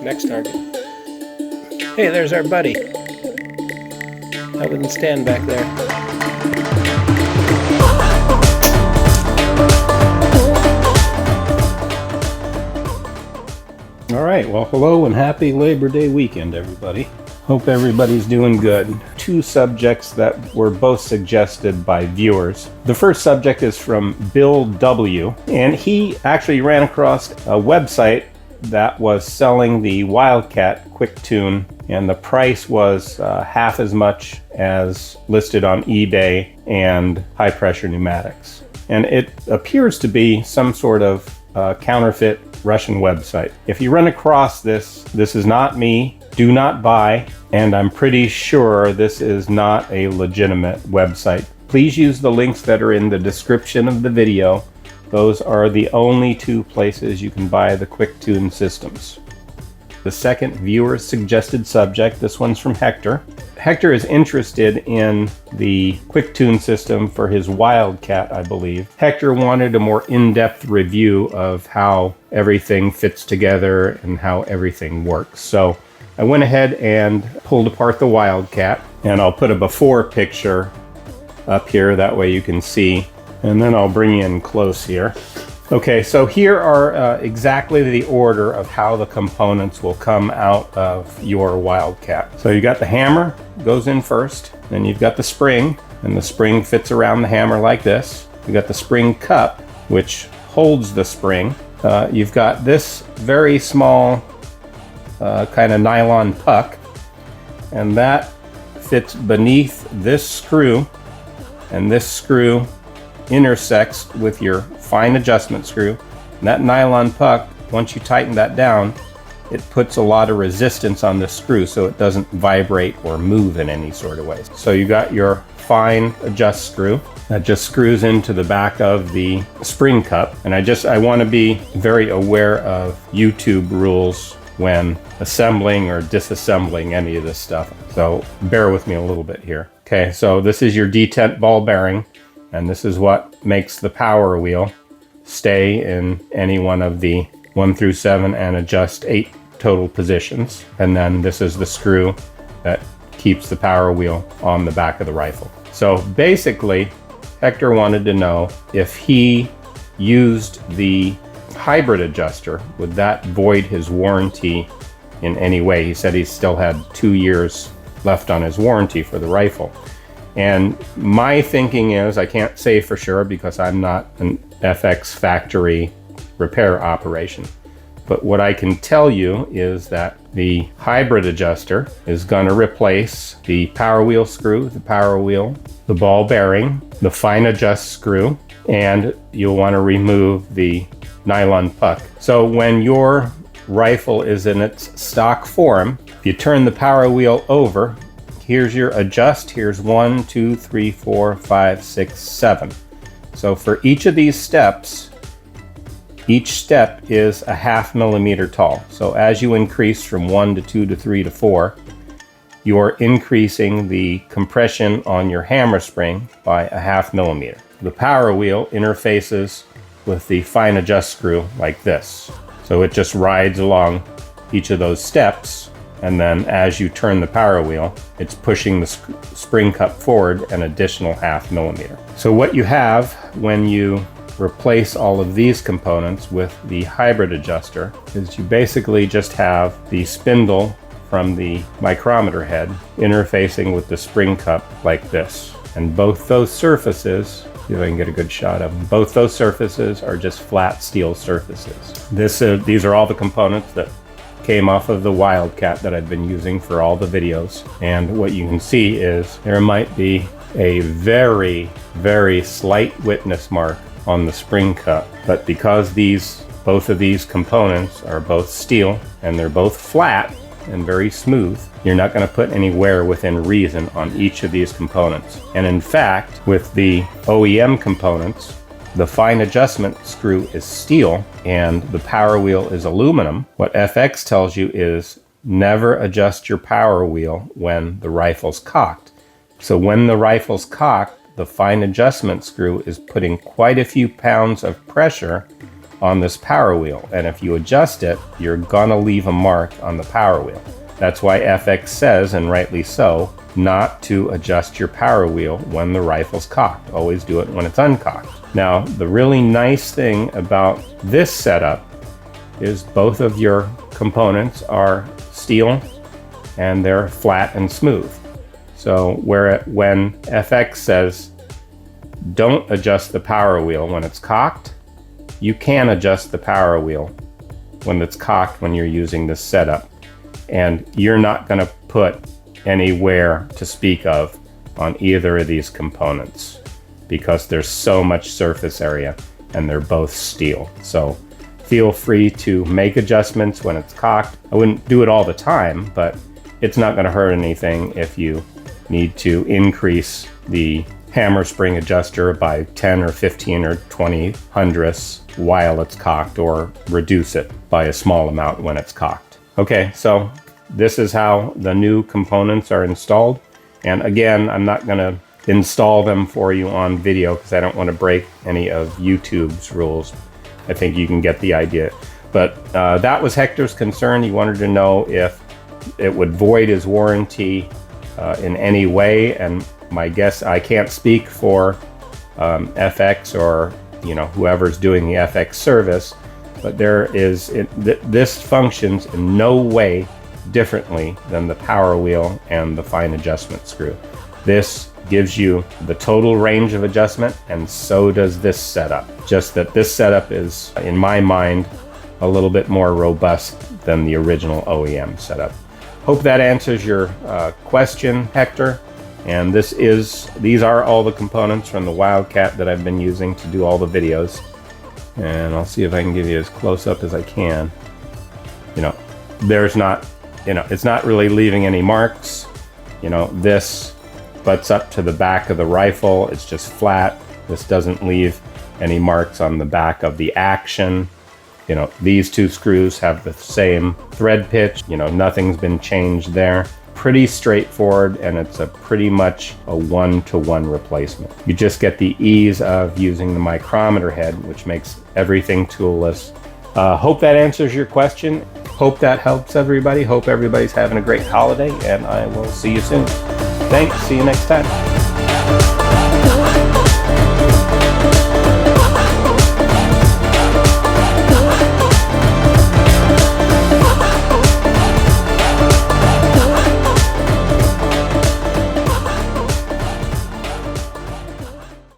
Next target. Hey, there's our buddy. I wouldn't stand back there. All right, well, hello and happy Labor Day weekend, everybody. Hope everybody's doing good. Two subjects that were both suggested by viewers. The first subject is from Bill W., and he actually ran across a website that was selling the Wildcat quick tune, and the price was half as much as listed on eBay and High Pressure Pneumatics. And it appears to be some sort of counterfeit Russian website. If you run across this is not me. Do not buy, and I'm pretty sure this is not a legitimate website. Please use the links that are in the description of the video. Those are the only two places you can buy the quick tune systems. The second viewer suggested subject, this one's from Hector. Hector is interested in the quick tune system for his Wildcat, I believe. Hector wanted a more in-depth review of how everything fits together and how everything works. So I went ahead and pulled apart the Wildcat, and I'll put a before picture up here, that way you can see, and then I'll bring you in close here. Okay, so here are exactly the order of how the components will come out of your Wildcat. So you got the hammer, goes in first, then you've got the spring, and the spring fits around the hammer like this. You got the spring cup, which holds the spring. You've got this very small kind of nylon puck, and that fits beneath this screw, and this screw intersects with your fine adjustment screw. And that nylon puck, once you tighten that down, it puts a lot of resistance on the screw so it doesn't vibrate or move in any sort of way. So you got your fine adjust screw that just screws into the back of the spring cup. And I want to be very aware of YouTube rules when assembling or disassembling any of this stuff. So bear with me a little bit here. Okay, so this is your detent ball bearing, and this is what makes the power wheel stay in any one of the 1 through 7 and adjust 8 total positions. And then this is the screw that keeps the power wheel on the back of the rifle. So basically, Hector wanted to know if he used the hybrid adjuster, would that void his warranty in any way? He said he still had 2 years left on his warranty for the rifle. And my thinking is, I can't say for sure because I'm not an FX factory repair operation, but what I can tell you is that the hybrid adjuster is going to replace the power wheel screw, the power wheel, the ball bearing, the fine adjust screw, and you'll want to remove the nylon puck. So when your rifle is in its stock form, if you turn the power wheel over, here's your adjust. Here's 1, 2, 3, 4, 5, 6, 7. So for each of these steps, each step is a 0.5 millimeter tall. So as you increase from 1 to 2 to 3 to 4, you're increasing the compression on your hammer spring by a 0.5 millimeter. The power wheel interfaces with the fine adjust screw like this. So it just rides along each of those steps, and then as you turn the power wheel, it's pushing the spring cup forward an additional 0.5 millimeter. So what you have when you replace all of these components with the hybrid adjuster is you basically just have the spindle from the micrometer head interfacing with the spring cup like this. And both those surfaces, see if I can get a good shot of them. Both those surfaces are just flat steel surfaces. These are all the components that came off of the Wildcat that I've been using for all the videos. And what you can see is there might be a very, very slight witness mark on the spring cup. But because both of these components are both steel and they're both flat and very smooth, you're not going to put any wear within reason on each of these components. And in fact, with the OEM components, the fine adjustment screw is steel and the power wheel is aluminum. What FX tells you is never adjust your power wheel when the rifle's cocked. So when the rifle's cocked, the fine adjustment screw is putting quite a few pounds of pressure on this power wheel. And if you adjust it, you're gonna leave a mark on the power wheel. That's why FX says, and rightly so, not to adjust your power wheel when the rifle's cocked. Always do it when it's uncocked. Now, the really nice thing about this setup is both of your components are steel and they're flat and smooth. So when FX says don't adjust the power wheel when it's cocked, you can adjust the power wheel when it's cocked when you're using this setup. And you're not going to put any wear to speak of on either of these components because there's so much surface area and they're both steel. So feel free to make adjustments when it's cocked. I wouldn't do it all the time, but it's not going to hurt anything if you need to increase the hammer spring adjuster by 10 or 15 or 20 hundredths while it's cocked, or reduce it by a small amount when it's cocked. Okay, so this is how the new components are installed. And again, I'm not going to install them for you on video because I don't want to break any of YouTube's rules. I think you can get the idea. But that was Hector's concern. He wanted to know if it would void his warranty in any way. And my guess, I can't speak for FX or whoever's doing the FX service, but this functions in no way differently than the power wheel and the fine adjustment screw. This gives you the total range of adjustment, and so does this setup. Just that this setup is, in my mind, a little bit more robust than the original OEM setup. Hope that answers your question, Hector. And these are all the components from the Wildcat that I've been using to do all the videos. And I'll see if I can give you as close up as I can. There's not, it's not really leaving any marks. This butts up to the back of the rifle. It's just flat. This doesn't leave any marks on the back of the action. These two screws have the same thread pitch. Nothing's been changed there. Pretty straightforward, and it's pretty much a one-to-one replacement. You just get the ease of using the micrometer head, which makes everything toolless. Hope that answers your question. Hope that helps everybody. Hope everybody's having a great holiday, and I will see you soon. Thanks. See you next time.